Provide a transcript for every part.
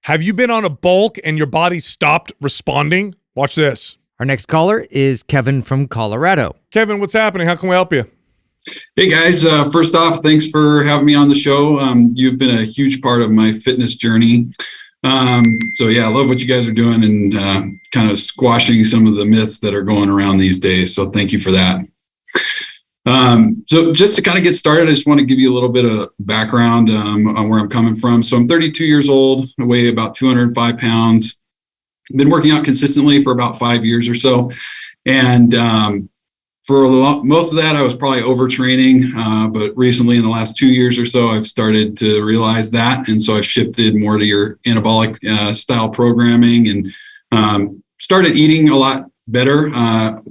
Have you been on a bulk and your body stopped responding? Watch this. Our next caller is Kevin from Colorado. Kevin, what's happening? How can we help you? Hey guys, first off, thanks for having me on the show. You've been a huge part of my fitness journey. So yeah, I love what you guys are doing and kind of squashing some of the myths that are going around these days. So thank you for that. So just to kind of get started, I just want to give you a little bit of background on where I'm coming from. So I'm 32 years old, I weigh about 205 pounds. I've been working out consistently for about 5 years or so. And most of that, I was probably overtraining. But recently in the last 2 years or so, I've started to realize that. And so I've shifted more to your anabolic style programming and started eating a lot better.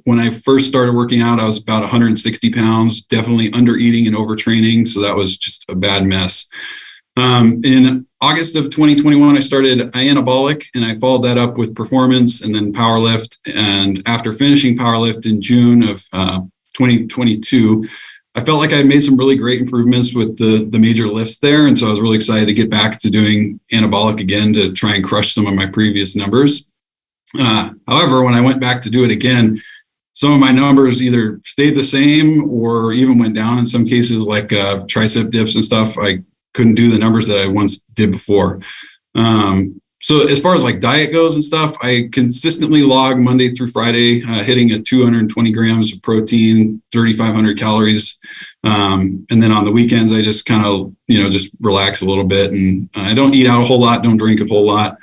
When I first started working out, I was about 160 pounds, definitely under eating and overtraining. So that was just a bad mess. In August of 2021, I started Anabolic and I followed that up with Performance and then Powerlift. And after finishing Powerlift in June of 2022, I felt like I had made some really great improvements with the major lifts there. And so I was really excited to get back to doing Anabolic again to try and crush some of my previous numbers. However, when I went back to do it again, some of my numbers either stayed the same or even went down in some cases, like tricep dips and stuff. I couldn't do the numbers that I once did before. So as far as like diet goes and stuff, I consistently log Monday through Friday, hitting at 220 grams of protein, 3,500 calories. And then on the weekends, I just kind of, just relax a little bit, and I don't eat out a whole lot, don't drink a whole lot.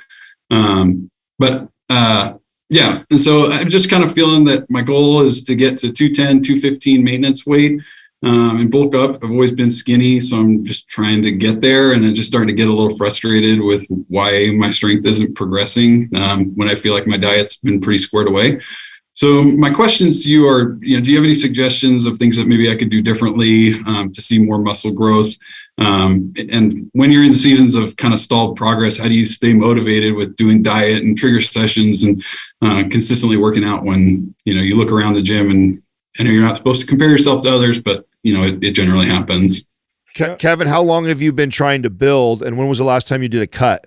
Yeah. And so I'm just kind of feeling that my goal is to get to 210, 215 maintenance weight, and bulk up. I've always been skinny, so I'm just trying to get there. And I'm just starting to get a little frustrated with why my strength isn't progressing, when I feel like my diet's been pretty squared away. So my questions to you are, do you have any suggestions of things that maybe I could do differently, to see more muscle growth? And when you're in the seasons of kind of stalled progress, how do you stay motivated with doing diet and trigger sessions and consistently working out when, you look around the gym, and I know you're not supposed to compare yourself to others, but it generally happens. Kevin, how long have you been trying to build, and when was the last time you did a cut?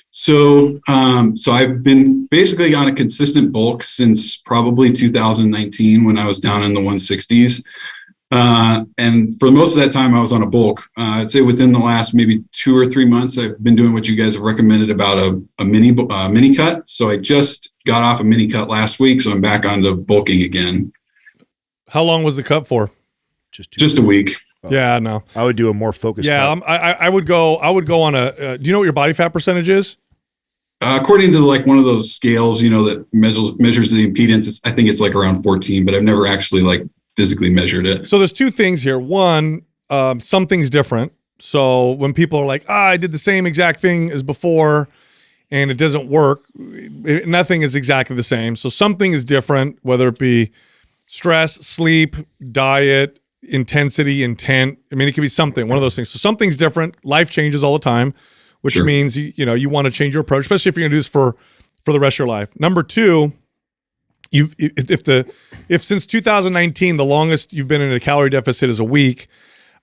So I've been basically on a consistent bulk since probably 2019 when I was down in the 160s. And for most of that time I was on a bulk. I'd say within the last maybe 2 or 3 months, I've been doing what you guys have recommended about a mini cut. So I just got off a mini cut last week, so I'm back on to bulking again. How long was the cut for? Just a week. Oh. Yeah, no. I would do a more focused cut. I would go on a, do you know what your body fat percentage is? According to like one of those scales, that measures the impedance, I think it's like around 14, but I've never actually like physically measured it. So there's two things here. One, something's different. So when people are like, I did the same exact thing as before and it doesn't work, nothing is exactly the same. So something is different, whether it be stress, sleep, diet, intensity, intent. I mean, it could be something, one of those things. So something's different. Life changes all the time, which Sure. means, you want to change your approach, especially if you're going to do this for the rest of your life. Number two, if since 2019, the longest you've been in a calorie deficit is a week,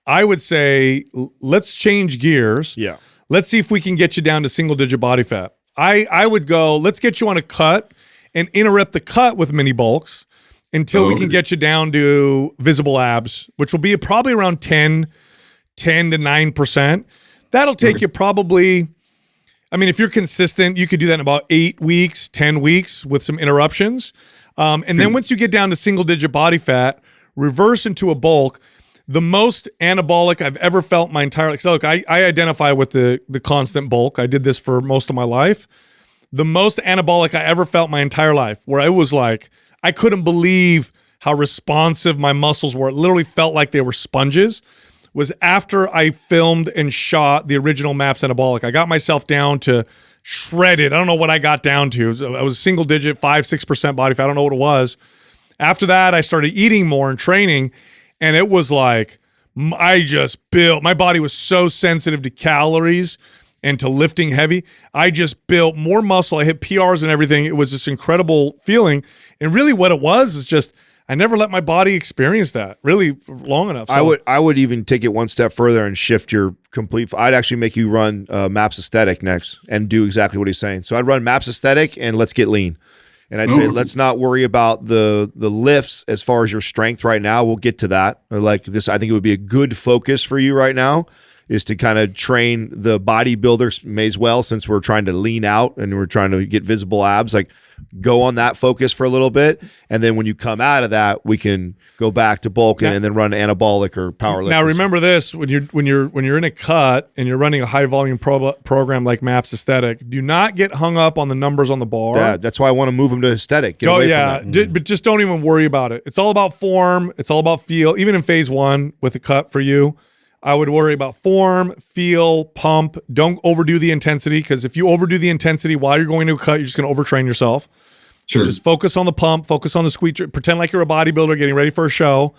I would say, let's change gears. Yeah. Let's see if we can get you down to single digit body fat. I would go, let's get you on a cut and interrupt the cut with mini bulks until we can get you down to visible abs, which will be probably around 10 to 9%. That'll take you probably, if you're consistent, you could do that in about 8 weeks, 10 weeks with some interruptions. And then once you get down to single digit body fat, reverse into a bulk. The most anabolic I've ever felt my entire life. So look, I identify with the constant bulk. I did this for most of my life. The most anabolic I ever felt my entire life, where I was like, I couldn't believe how responsive my muscles were. It literally felt like they were sponges, was after I filmed and shot the original Maps Anabolic. I got myself down to shredded. I don't know what I got down to. I was single digit, 5-6% body fat. I don't know what it was. After that, I started eating more and training, and it was like I just built. My body was so sensitive to calories and to lifting heavy. I just built more muscle. I hit PRs and everything. It was this incredible feeling. And really what it was is just I never let my body experience that really long enough. So, I would even take it one step further and shift your complete. I'd actually make you run Maps Aesthetic next and do exactly what he's saying. So I'd run Maps Aesthetic and let's get lean. And I'd say let's not worry about the lifts as far as your strength right now. We'll get to that. Like this, I think it would be a good focus for you right now is to kind of train the bodybuilders may as well, since we're trying to lean out and we're trying to get visible abs, like go on that focus for a little bit. And then when you come out of that, we can go back to bulking and then run anabolic or power lifting. Now remember this, when you're in a cut and you're running a high volume program like Maps Aesthetic, do not get hung up on the numbers on the bar. Yeah, that's why I want to move them to aesthetic. Get away from that. But just don't even worry about it. It's all about form. It's all about feel. Even in phase 1 with a cut for you, I would worry about form, feel, pump. Don't overdo the intensity, because if you overdo the intensity while you're going to a cut, you're just going to overtrain yourself. Sure. Just focus on the pump, focus on the squeeze. Pretend like you're a bodybuilder getting ready for a show.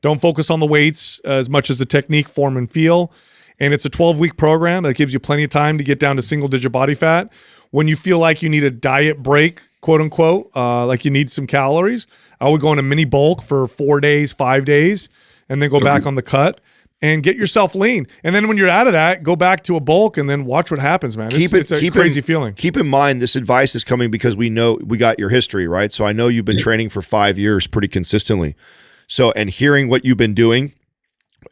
Don't focus on the weights as much as the technique, form, and feel. And it's a 12-week program that gives you plenty of time to get down to single-digit body fat. When you feel like you need a diet break, quote unquote, like you need some calories, I would go in a mini bulk for 4 days, 5 days, and then go back on the cut. And get yourself lean. And then when you're out of that, go back to a bulk and then watch what happens, man. It's a crazy feeling. Keep in mind, this advice is coming because we know we got your history, right? So I know you've been training for 5 years pretty consistently. So, and hearing what you've been doing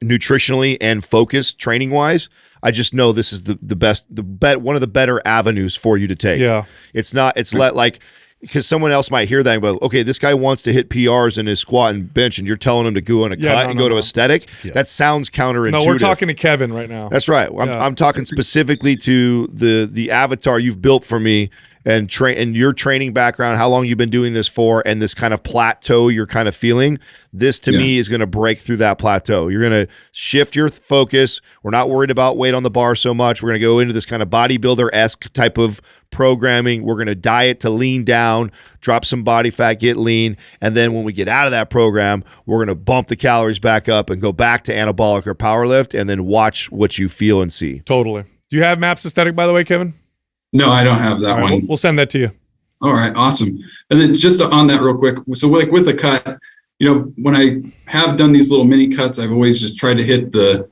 nutritionally and focused training wise, I just know this is the best, one of the better avenues for you to take. Yeah. It's like, because someone else might hear that and go, okay, this guy wants to hit PRs in his squat and bench, and you're telling him to go on a cut and go to aesthetic. Yeah. That sounds counterintuitive. No, we're talking to Kevin right now. That's right. I'm talking specifically to the avatar you've built for me and your training background, how long you've been doing this for, and this kind of plateau you're kind of feeling. This to me is going to break through that plateau. You're going to shift your focus. We're not worried about weight on the bar so much. We're going to go into this kind of bodybuilder-esque type of programming. We're going to diet to lean down, drop some body fat, get lean, and then when we get out of that program, we're going to bump the calories back up and go back to anabolic or power lift, and then watch what you feel and see. Totally. Do you have Maps Aesthetic, by the way, Kevin? No, I don't have that one. We'll send that to you. All right, awesome. And then just on that real quick, so like with a cut, when I have done these little mini cuts, I've always just tried to hit the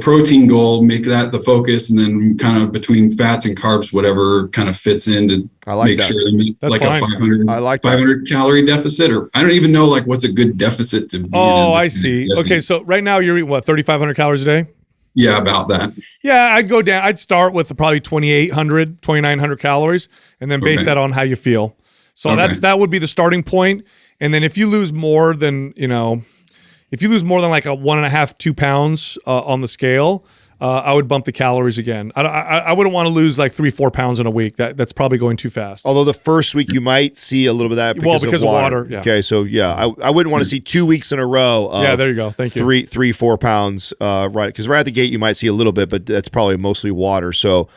protein goal, make that the focus, and then kind of between fats and carbs, whatever kind of fits in to make sure they meet like fine. A 500 calorie deficit, or I don't even know like what's a good deficit to be. Oh, I see. Okay, so right now you're eating what, 3,500 calories a day? Yeah, about that. Yeah, I'd go down. I'd start with probably 2,800, 2,900 calories, and then base that on how you feel. So that would be the starting point. And then if you lose more than, if you lose more than like a 1.5, 2 pounds on the scale, I would bump the calories again. I wouldn't want to lose like 3-4 pounds in a week. That's probably going too fast. Although the first week you might see a little bit of that because of water. Yeah. Okay, so I wouldn't want to see 2 weeks in a row of there you go. Thank you. 3-4 pounds, right? Because right at the gate you might see a little bit, but that's probably mostly water. So,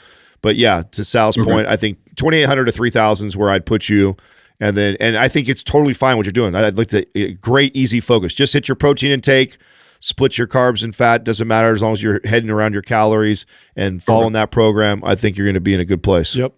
but yeah, to Sal's point, I think 2,800 to 3,000 is where I'd put you. And I think it's totally fine what you're doing. I'd like to great, easy focus. Just hit your protein intake, split your carbs and fat. Doesn't matter as long as you're heading around your calories and following that program. I think you're going to be in a good place. Yep.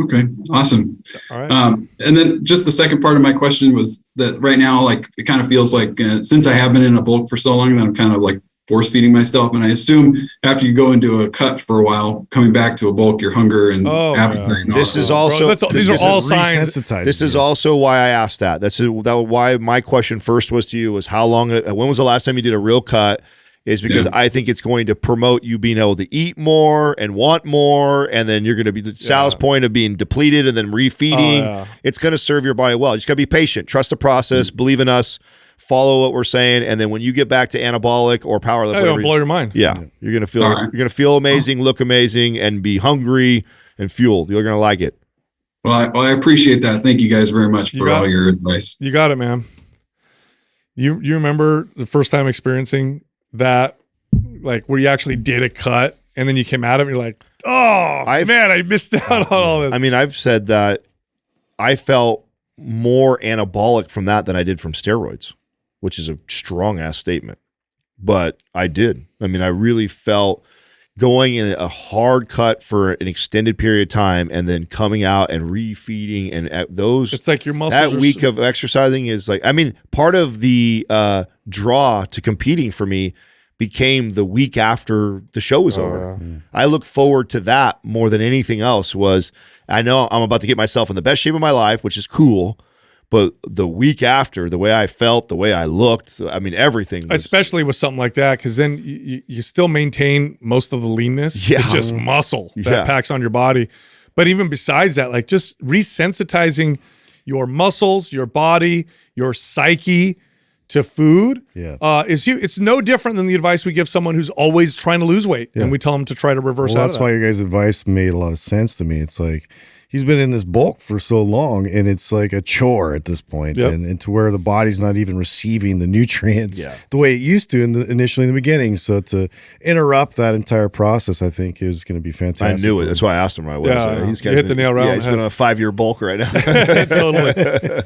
Okay. Awesome. All right. And then just the second part of my question was that right now, like it kind of feels like since I have been in a bulk for so long, that I'm kind of like force feeding myself. And I assume after you go into a cut for a while, coming back to a bulk, your hunger and appetite. This is also these are all signs. This is also why I asked that. That's why my question first was to you was when was the last time you did a real cut? Is because I think it's going to promote you being able to eat more and want more, and then you're going to be Sal's point of being depleted and then refeeding. It's going to serve your body well. You just got to be patient, trust the process, believe in us. Follow what we're saying, and then when you get back to anabolic or power lift, it'll blow your mind. Yeah, you're gonna feel amazing, look amazing, and be hungry and fueled. You're gonna like it. Well, I appreciate that. Thank you guys very much for all your advice. You got it, man. You remember the first time experiencing that, like where you actually did a cut, and then you came out of it, and you're like, I missed out on all this. I mean, I've said that I felt more anabolic from that than I did from steroids, which is a strong ass statement, but I did. I mean, I really felt going in a hard cut for an extended period of time and then coming out and refeeding and It's like your muscles. That week of exercising is like, I mean, part of the draw to competing for me became the week after the show was over. I look forward to that more than anything else. I know I'm about to get myself in the best shape of my life, which is cool. But the week after, the way I felt, the way I looked, I mean, everything. Especially with something like that, because then you still maintain most of the leanness. Yeah. It's just muscle that packs on your body. But even besides that, like just resensitizing your muscles, your body, your psyche to food is huge. It's no different than the advice we give someone who's always trying to lose weight. And we tell them to try to reverse That's why your guys' advice made a lot of sense to me. It's like, he's been in this bulk for so long, and it's like a chore at this point, and to where the body's not even receiving the nutrients the way it used to initially in the beginning. So to interrupt that entire process, I think is going to be fantastic. I knew it. That's why I asked him right away. Yeah, you hit the nail right on the he's head. been on a 5-year bulk right now. Totally.